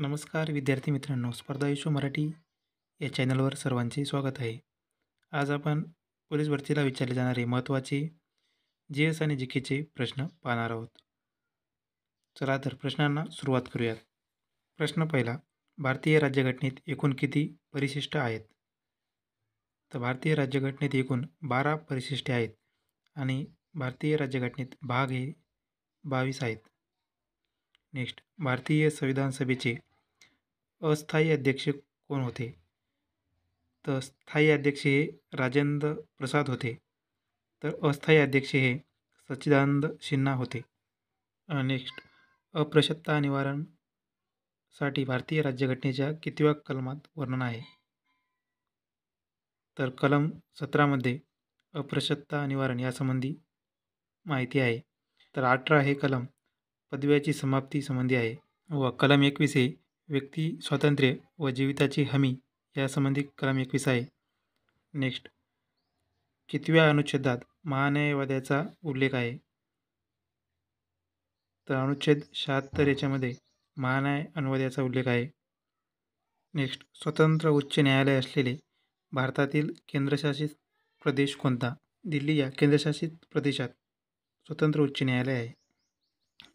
नमस्कार विद्यार्थी मित्रांनो, स्पर्धा इशू मराठी या चॅनलवर सर्वांचे स्वागत आहे. आज आपण पोलीस भरतीला विचारले जाणारे महत्त्वाचे जी.एस. आणि जी.केचे प्रश्न पाहणार आहोत. चला तर प्रश्नांना सुरुवात करूयात. प्रश्न पहिला, भारतीय राज्यघटनेत एकूण किती परिशिष्ट आहेत? तर भारतीय राज्यघटनेत एकूण 12 परिशिष्टे आहेत आणि भारतीय राज्यघटनेत भाग हे 22 आहेत. नेक्स्ट, भारतीय संविधान सभेचे अस्थायी अध्यक्ष कोण होते? तर स्थायी अध्यक्ष हे राजेंद्र प्रसाद होते, तर अस्थायी अध्यक्ष हे सच्चिदानंद सिन्हा होते. नेक्स्ट, अस्पृश्यता निवारणसाठी भारतीय राज्यघटनेच्या कितव्या कलमात वर्णन आहे? तर कलम 17 मध्ये अस्पृश्यता निवारण यासंबंधी माहिती आहे. तर 18 हे कलम पदव्याची समाप्ती संबंधी आहे व कलम 21 हे व्यक्ती स्वातंत्र्य व जीविताची हमी यासंबंधी कलम 21 आहे. नेक्स्ट, कितव्या अनुच्छेदात महान्यायवाद्याचा उल्लेख आहे? तर अनुच्छेद 76 याच्यामध्ये महान्याय अनुवाद्याचा उल्लेख आहे. नेक्स्ट, स्वतंत्र उच्च न्यायालय असलेले भारतातील केंद्रशासित प्रदेश कोणता? दिल्ली या केंद्रशासित प्रदेशात स्वतंत्र उच्च न्यायालय आहे.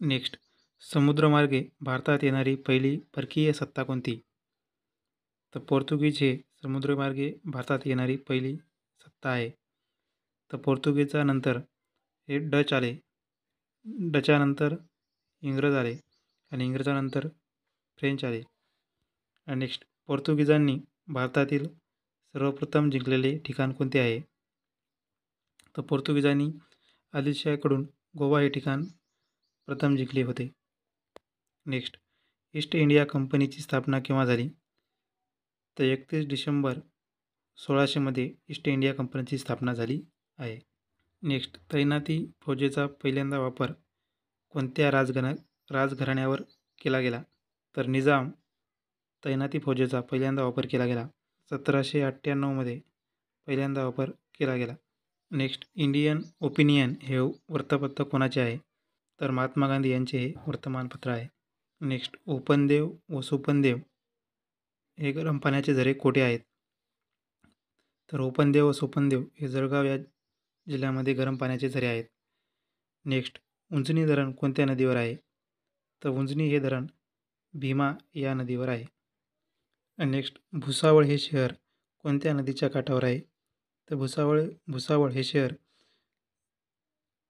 नेक्स्ट, समुद्रमार्गे भारतात येणारी पहिली परकीय सत्ता कोणती? तर पोर्तुगीज हे समुद्रमार्गे भारतात येणारी पहिली सत्ता आहे. तर पोर्तुगीजच्या नंतर हे डच आले, डच्यानंतर इंग्रज आले आणि इंग्रजानंतर फ्रेंच आले. नेक्स्ट, पोर्तुगीजांनी भारतातील सर्वप्रथम जिंकलेले ठिकाण कोणते आहे? तर पोर्तुगीजांनी आदिलशाहीकडून गोवा हे ठिकाण प्रथम जिंकले होते. नेक्स्ट, ईस्ट इंडिया कंपनीची स्थापना केव्हा झाली? तर 31 डिसेंबर 1600 मध्ये ईस्ट इंडिया कंपनीची स्थापना झाली आहे. नेक्स्ट, तैनाती फौजेचा पहिल्यांदा वापर कोणत्या राजघराण्यावर केला गेला? तर निजाम तैनाती फौजेचा पहिल्यांदा वापर केला गेला 1798 मध्ये पहिल्यांदा वापर केला गेला. नेक्स्ट, इंडियन ओपिनियन हे वृत्तपत्र कोणाचे आहे? तर महात्मा गांधी यांचे हे वर्तमानपत्र आहे. नेक्स्ट, ओपनदेव व सुपनदेव हे गरम पाण्याचे झरे कोठे आहेत? तर ओपनदेव व सुपनदेव हे जळगाव या जिल्ह्यामध्ये गरम पाण्याचे झरे आहेत. नेक्स्ट, उंजनी धरण कोणत्या नदीवर आहे? तर उंजनी हे धरण भीमा या नदीवर आहे. नेक्स्ट, भुसावळ हे शहर कोणत्या नदीच्या काठावर आहे? तर भुसावळ हे शहर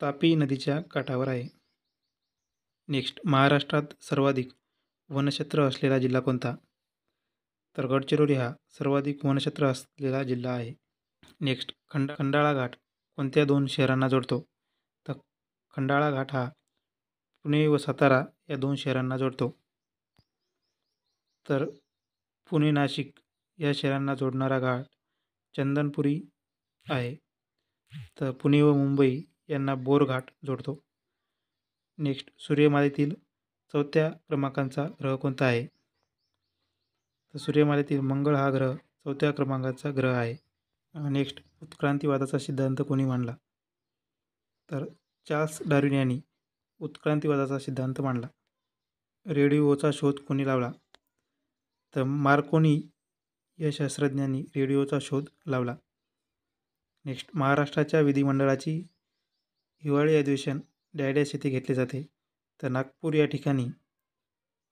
तापी नदीच्या काठावर आहे. नेक्स्ट, महाराष्ट्रात सर्वाधिक वनक्षेत्र असलेला जिल्हा कोणता? तर गडचिरोली हा सर्वाधिक वनक्षेत्र असलेला जिल्हा आहे. नेक्स्ट, खंडाळा घाट कोणत्या दोन शहरांना जोडतो? तर खंडाळा घाट हा पुणे व सातारा या दोन शहरांना जोडतो. तर पुणे नाशिक या शहरांना जोडणारा घाट चंदनपुरी आहे. तर पुणे व मुंबई यांना बोरघाट जोडतो. नेक्स्ट, सूर्यमालेतील 4थ्या क्रमांकाचा ग्रह कोणता आहे? तर सूर्यमालेतील मंगळ हा ग्रह 4थ्या क्रमांकाचा ग्रह आहे. नेक्स्ट, उत्क्रांतीवादाचा सिद्धांत कोणी मांडला? तर चार्ल्स डार्विन यांनी उत्क्रांतीवादाचा सिद्धांत मांडला. रेडिओचा शोध कोणी लावला? तर मार्कोनी या शास्त्रज्ञांनी रेडिओचा शोध लावला. नेक्स्ट, महाराष्ट्राच्या विधिमंडळाची हिवाळी अधिवेशन डॅश येथे घेतले जाते? तर नागपूर या ठिकाणी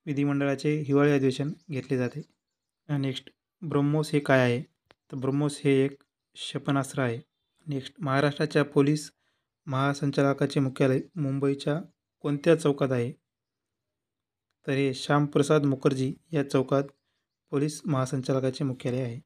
विधिमंडळाचे हिवाळी अधिवेशन घेतले जाते. नेक्स्ट, ब्रह्मोस हे काय आहे? तर ब्रह्मोस हे एक क्षेपणास्त्र आहे. नेक्स्ट, महाराष्ट्राच्या पोलीस महासंचालकाचे मुख्यालय मुंबईच्या कोणत्या चौकात आहे? तर हे श्यामप्रसाद मुखर्जी या चौकात पोलीस महासंचालकाचे मुख्यालय आहे.